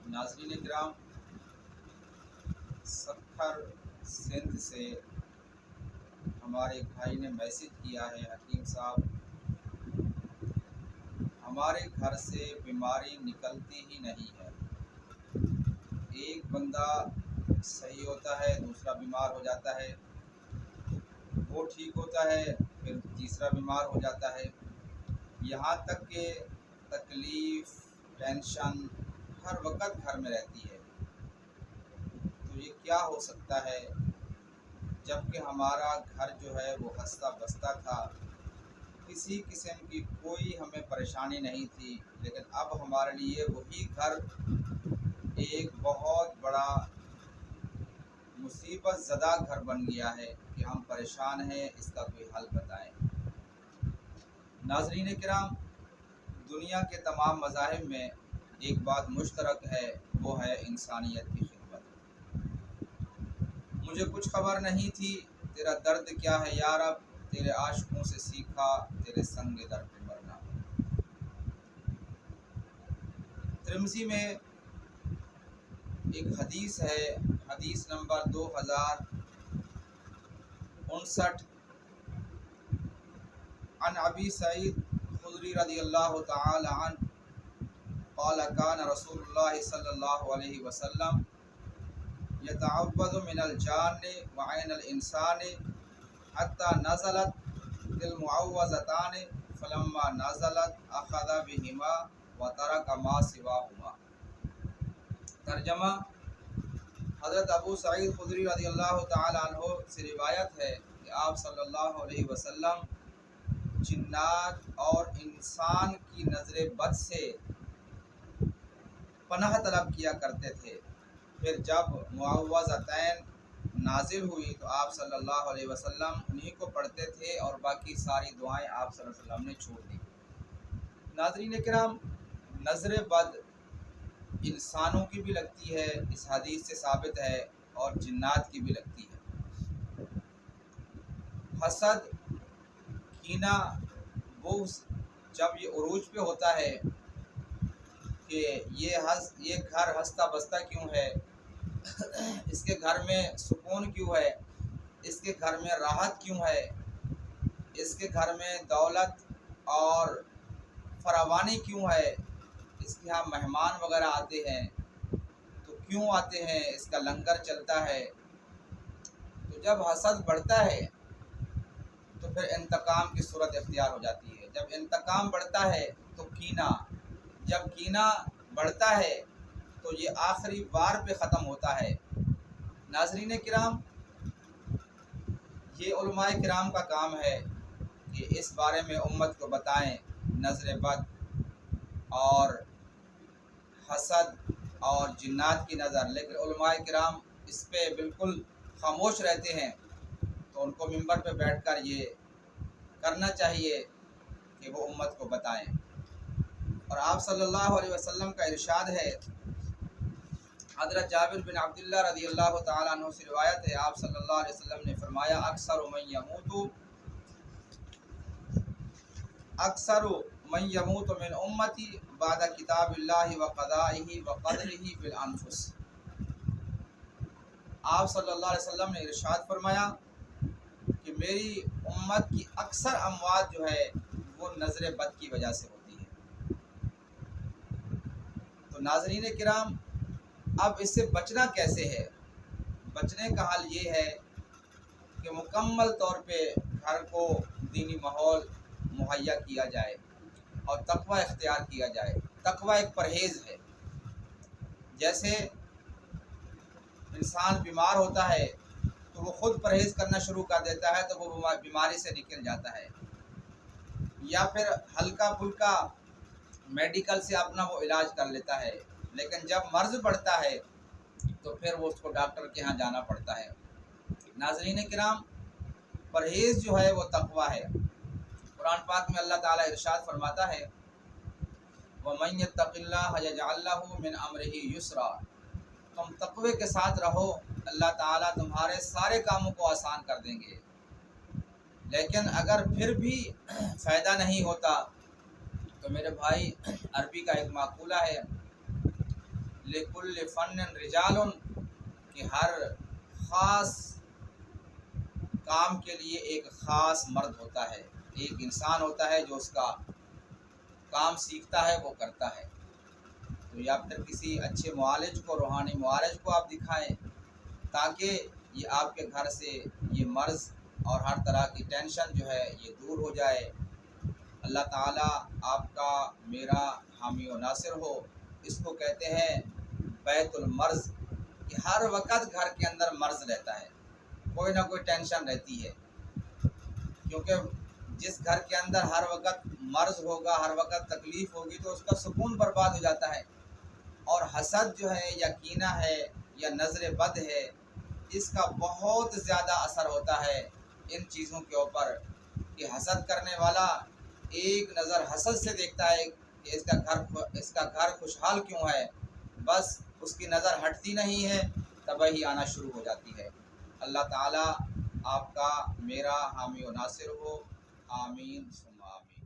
नाज़रीन इकराम, सत्तर सिंध से हमारे एक भाई ने मैसेज किया है, हकीम साहब हमारे घर से बीमारी निकलती ही नहीं है। एक बंदा सही होता है, दूसरा बीमार हो जाता है, वो ठीक होता है, फिर तीसरा बीमार हो जाता है। यहाँ तक कि तकलीफ़, टेंशन हर वक्त घर में रहती है। तो ये क्या हो सकता है, जबकि हमारा घर जो है वो हंसता बसता था, किसी किस्म की कोई हमें परेशानी नहीं थी, लेकिन अब हमारे लिए वही घर एक बहुत बड़ा मुसीबत ज़दा घर बन गया है कि हम परेशान हैं, इसका कोई हल बताएं। नाज़रीन किराम, दुनिया के तमाम मज़ाहिब में एक बात मुश्तरक है, वो है इंसानियत की खिदमत। मुझे कुछ खबर नहीं थी, तेरा दर्द क्या है या रब, तेरे आशिकों से सीखा, तेरे संग दर पे मरना। तिरमिज़ी में एक हदीस है, हदीस नंबर 2059, अन अबी सईद खुदरी रज़ियल्लाहु तआला अन्हु क़ाल कान रसूलुल्लाह सल्लल्लाहु अलैहि वसल्लम यतअव्वदु मिनल जान्नि व ऐनल इंसानि हत्ता नज़लत तिल मुअव्वज़तानि फलम्मा नज़लत अख़ज़ बिहिमा व तरक मा सिवाहुमा। तर्जमा, हज़रत अबू सईद खुदरी रज़ियल्लाहु तआला अन्हु से रिवायत है कि आप सल्लल्लाहु अलैहि वसल्लम जिन्नात और इंसान की नज़र बद से पनाह तलब किया करते थे। फिर जब मुअव्वज़तैन नाजिल हुई तो आप सल्लल्लाहु अलैहि वसल्लम उन्हीं को पढ़ते थे और बाकी सारी दुआएं आप सल्लल्लाहु अलैहि वसल्लम ने छोड़ दी। नाज़रीन किराम, नज़र बद इंसानों की भी लगती है, इस हदीस से साबित है, और जिन्नात की भी लगती है। हसद, कीना, बुग़्ज़ जब ये उरूज पे होता है कि ये घर हंसता बसता क्यों है, इसके घर में सुकून क्यों है, इसके घर में राहत क्यों है, इसके घर में दौलत और फरावानी क्यों है, इसके यहाँ मेहमान वगैरह आते हैं तो क्यों आते हैं, इसका लंगर चलता है। तो जब हसद बढ़ता है तो फिर इंतकाम की सूरत इख्तियार हो जाती है। जब इंतकाम बढ़ता है तो कीना, जब कीना बढ़ता है तो ये आखिरी वार पे ख़त्म होता है। नाज़रीन किराम, ये उलमाए किराम का काम है कि इस बारे में उम्मत को बताएं, नज़र बद और हसद और जिन्नात की नज़र। लेकिन उलमाए किराम इस पे बिल्कुल खामोश रहते हैं, तो उनको मिंबर पे बैठकर ये करना चाहिए कि वो उम्मत को बताएं। और आप सल्लल्लाहु अलैहि वसल्लम का इरशाद है, हज़रत जाबिर बिन अब्दुल्लाह रज़ियल्लाहु तआला अन्हु से रिवायत है, आप सल्लल्लाहु अलैहि वसल्लम ने फरमाया, अक्सरु मन यमूतु मिन उम्मती बाद किताबिल्लाहि व क़ज़ाइही व क़दरिही बिल अनफुस। आप सल्लल्लाहु अलैहि वसल्लम ने इरशाद फरमाया कि मेरी उम्मत की अक्सर अमवात जो है वो नज़र बद की वजह से होती है। तो नाज़रीन किराम, अब इससे बचना कैसे है? बचने का हल ये है कि मुकम्मल तौर पे घर को दीनी माहौल मुहैया किया जाए और तक़वा इख्तियार किया जाए। तक़वा एक परहेज़ है। जैसे इंसान बीमार होता है तो वो ख़ुद परहेज़ करना शुरू कर देता है तो वो बीमारी से निकल जाता है, या फिर हल्का फुल्का मेडिकल से अपना वो इलाज कर लेता है। लेकिन जब मर्ज़ बढ़ता है तो फिर वो उसको डॉक्टर के यहाँ जाना पड़ता है। नाज़रीन किराम, परहेज़ जो है वो तक़वा है। कुरान पाक में अल्लाह ताला इरशाद फरमाता है, वमन यत्तक़िल्लाह यजअल लहू मिन अम्रिही युसरा। तुम तक़वे के साथ रहो, अल्लाह ताला तुम्हारे सारे कामों को आसान कर देंगे। लेकिन अगर फिर भी फ़ायदा नहीं होता तो मेरे भाई, अरबी का एक माकूला है, لکل فن رجال کہ ہر خاص کام کے لیے ایک خاص مرد ہوتا ہے، ایک انسان ہوتا ہے جو اس کا کام سیکھتا ہے، وہ کرتا ہے۔ تو یا پھر کسی اچھے معالج کو، روحانی معالج کو آپ دکھائیں تاکہ یہ آپ کے گھر سے یہ مرض اور ہر طرح کی ٹینشن جو ہے یہ دور ہو جائے۔ اللہ تعالیٰ آپ کا میرا حامی و ناصر ہو۔ اس کو کہتے ہیں بیت المرض، کہ ہر وقت گھر کے اندر مرض رہتا ہے، کوئی نہ کوئی ٹینشن رہتی ہے، کیونکہ جس گھر کے اندر ہر وقت مرض ہوگا، ہر وقت تکلیف ہوگی، تو اس کا سکون برباد ہو جاتا ہے۔ اور حسد جو ہے یا کینہ ہے یا نظر بد ہے، اس کا بہت زیادہ اثر ہوتا ہے ان چیزوں کے اوپر، کہ حسد کرنے والا ایک نظر حسد سے دیکھتا ہے کہ اس کا گھر خوشحال کیوں ہے، بس اس کی نظر ہٹتی نہیں ہے، تباہی آنا شروع ہو جاتی ہے۔ اللہ تعالیٰ آپ کا میرا حامی و ناصر ہو، آمین ثم آمین۔